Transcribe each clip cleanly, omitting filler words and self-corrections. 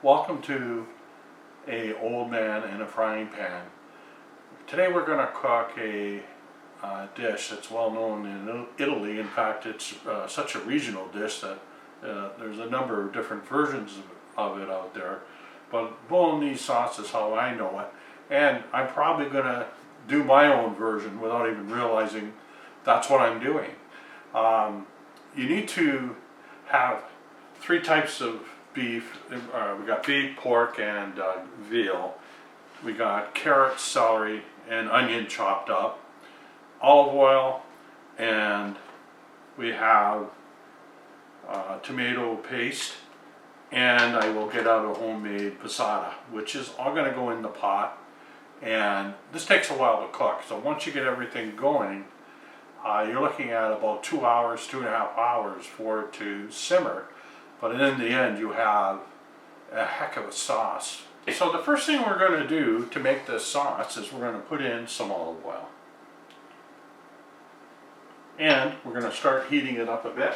Welcome to a old man in a frying pan. Today we're going to cook a dish that's well known in Italy. In fact, it's such a regional dish that there's a number of different versions of it out there. But Bolognese sauce is how I know it, and I'm probably going to do my own version without even realizing that's what I'm doing. You need to have three types of beef. We got beef, pork, and veal. We got carrots, celery, and onion chopped up, olive oil, and we have tomato paste, and I will get out a homemade passata, which is all going to go in the pot. And this takes a while to cook, so once you get everything going, you're looking at about 2 hours, 2.5 hours for it to simmer. But in the end, you have a heck of a sauce. So the first thing we're going to do to make this sauce is we're going to put in some olive oil. And we're going to start heating it up a bit.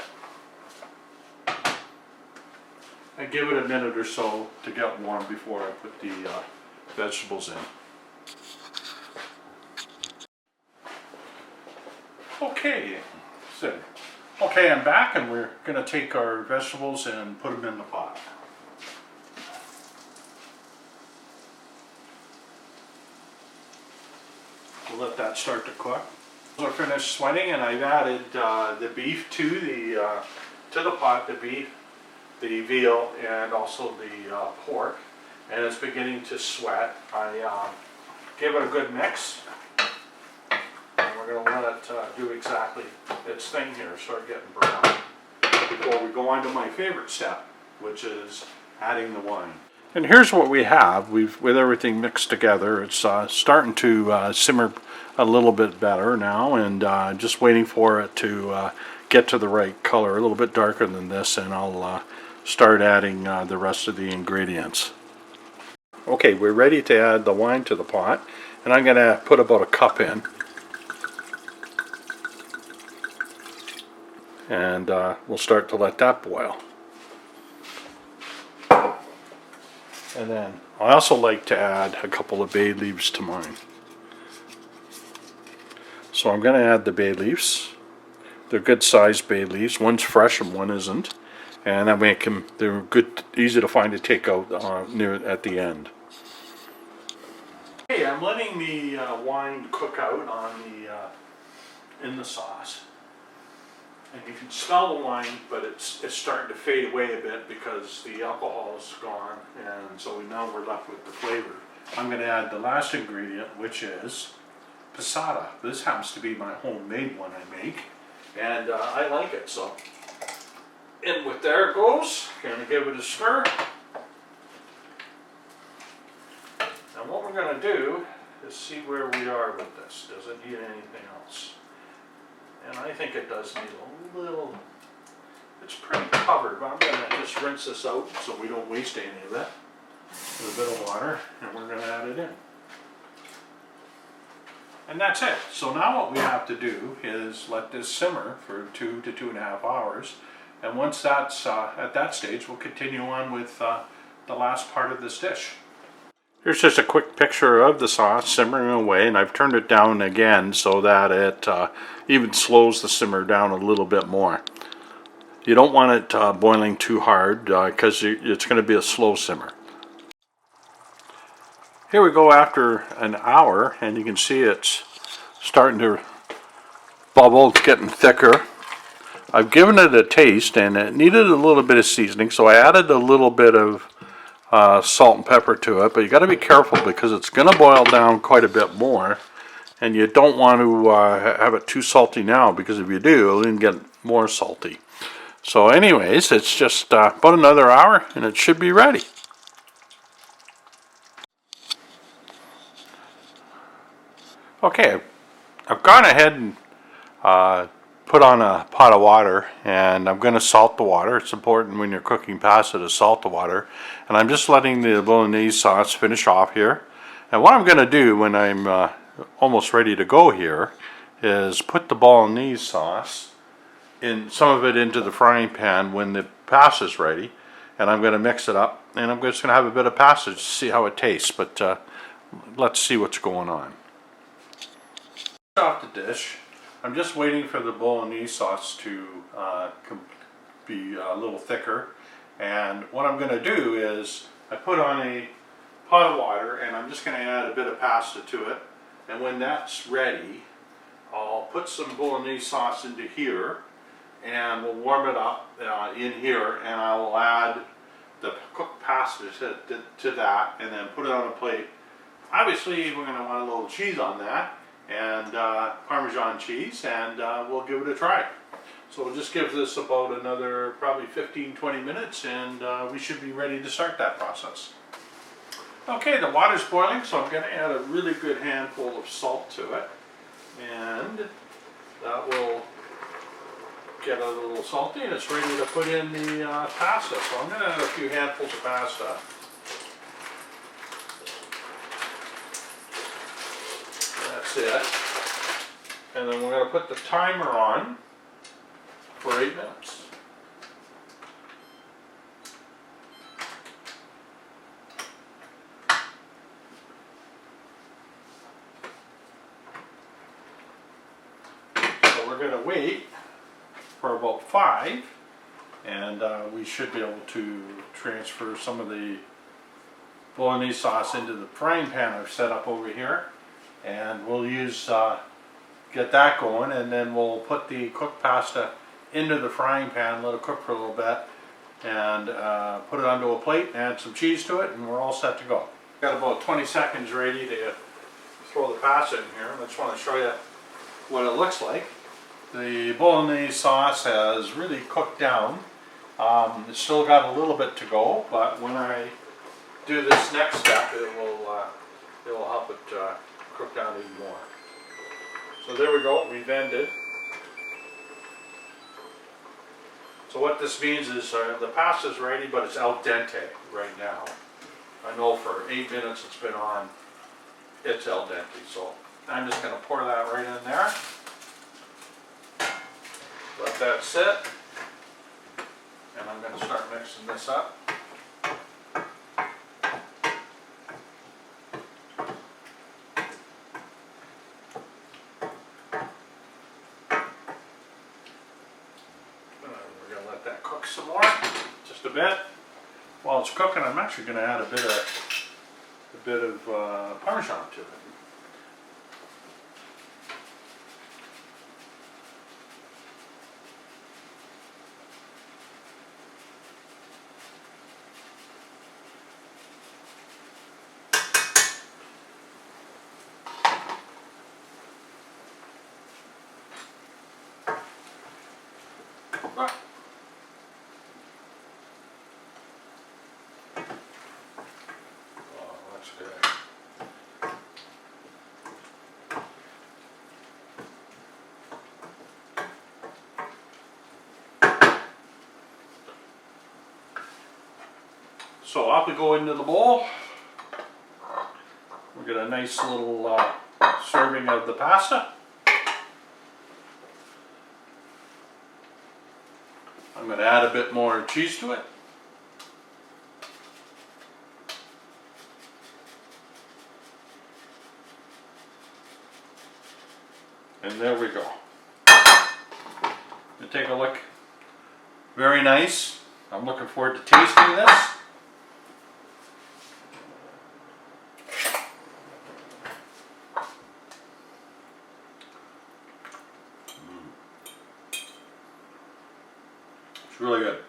And give it a minute or so to get warm before I put the vegetables in. Okay, I'm back, and we're going to take our vegetables and put them in the pot. We'll let that start to cook. Those are finished sweating, and I've added the beef to the pot, the beef, the veal, and also the pork, and it's beginning to sweat. I give it a good mix. We're going to let it do exactly its thing here, start getting brown, before we go on to my favorite step, which is adding the wine. And here's what we have. With everything mixed together, it's starting to simmer a little bit better now, and just waiting for it to get to the right color, a little bit darker than this, and I'll start adding the rest of the ingredients. Okay, we're ready to add the wine to the pot, and I'm going to put about a cup in. And we'll start to let that boil. And then I also like to add a couple of bay leaves to mine. So I'm going to add the bay leaves. They're good sized bay leaves. One's fresh and one isn't. And that make them, they're good, easy to find to take out at the end. Okay, I'm letting the wine cook out on in the sauce. And you can smell the wine, but it's starting to fade away a bit because the alcohol is gone, and so now we're left with the flavor. I'm going to add the last ingredient, which is passata. This happens to be my homemade one I make, and I like it, so in with there it goes. Going to give it a stir. And what we're going to do is see where we are with this. Does it need anything else? And I think it does need a little, it's pretty covered, but I'm going to just rinse this out so we don't waste any of it. With a bit of water, and we're going to add it in. And that's it. So now what we have to do is let this simmer for 2 to 2.5 hours. And once that's at that stage, we'll continue on with the last part of this dish. Here's just a quick picture of the sauce simmering away, and I've turned it down again so that it even slows the simmer down a little bit more. You don't want it boiling too hard because it's going to be a slow simmer. Here we go after an hour, and you can see it's starting to bubble. It's getting thicker. I've given it a taste, and it needed a little bit of seasoning, so I added a little bit of salt and pepper to it, but you got to be careful because it's going to boil down quite a bit more, and you don't want to have it too salty now, because if you do, it'll even get more salty. So anyways, it's just about another hour and it should be ready. Okay, I've gone ahead and put on a pot of water, and I'm going to salt the water. It's important when you're cooking pasta to salt the water. And I'm just letting the Bolognese sauce finish off here. And what I'm going to do when I'm almost ready to go here is put the Bolognese sauce in, some of it into the frying pan when the pasta's ready, and I'm going to mix it up and I'm just going to have a bit of pasta to see how it tastes, but let's see what's going on. Off the dish, I'm just waiting for the bolognese sauce to be a little thicker, and what I'm going to do is I put on a pot of water and I'm just going to add a bit of pasta to it, and when that's ready I'll put some bolognese sauce into here and we'll warm it up in here, and I will add the cooked pasta to that and then put it on a plate. Obviously we're going to want a little cheese on that, and Parmesan cheese, and we'll give it a try. So we'll just give this about another probably 15-20 minutes, and we should be ready to start that process. Okay, the water's boiling, so I'm going to add a really good handful of salt to it, and that will get a little salty, and it's ready to put in the pasta. So I'm going to add a few handfuls of pasta. That's it. And then we're going to put the timer on for 8 minutes. So we're going to wait for about 5, and we should be able to transfer some of the bolognese sauce into the frying pan I've set up over here, and we'll use get that going, and then we'll put the cooked pasta into the frying pan, let it cook for a little bit, and put it onto a plate, add some cheese to it, and we're all set to go. Got about 20 seconds ready to throw the pasta in here. I just want to show you what it looks like. The bolognese sauce has really cooked down. It's still got a little bit to go, but when I do this next step, it will help it cook down even more. So there we go, we've ended. So what this means is the pasta's ready, but it's al dente right now. I know for 8 minutes it's been on, it's al dente. So I'm just going to pour that right in there. Let that sit. And I'm going to start mixing this up. Some more, just a bit. While it's cooking, I'm actually going to add a bit of Parmesan to it. So off we go into the bowl. We get a nice little serving of the pasta. I'm going to add a bit more cheese to it. And there we go. You take a look. Very nice. I'm looking forward to tasting this. It's really good.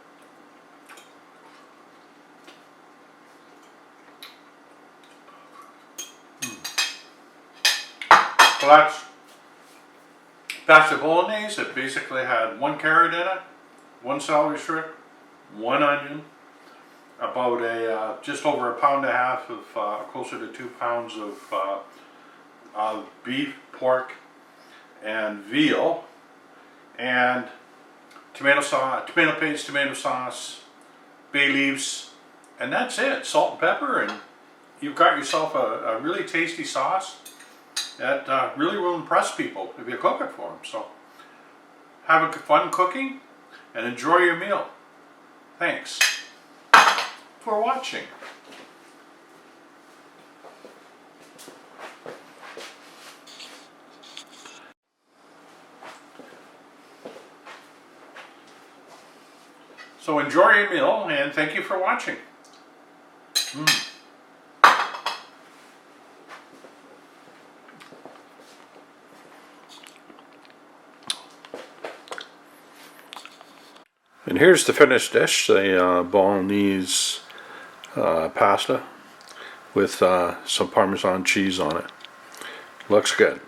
So that's pasta bolognese. It basically had 1 carrot in it, 1 celery strip, 1 onion, about a just over 1.5 pounds of closer to 2 pounds of beef, pork, and veal, and tomato sauce, tomato paste, tomato sauce, bay leaves, and that's it. Salt and pepper, and you've got yourself a really tasty sauce that really will impress people if you cook it for them. So have fun cooking and enjoy your meal. Thanks. for watching. So enjoy your meal, and thank you for watching. And here's the finished dish, the Bolognese pasta with some Parmesan cheese on it. Looks good.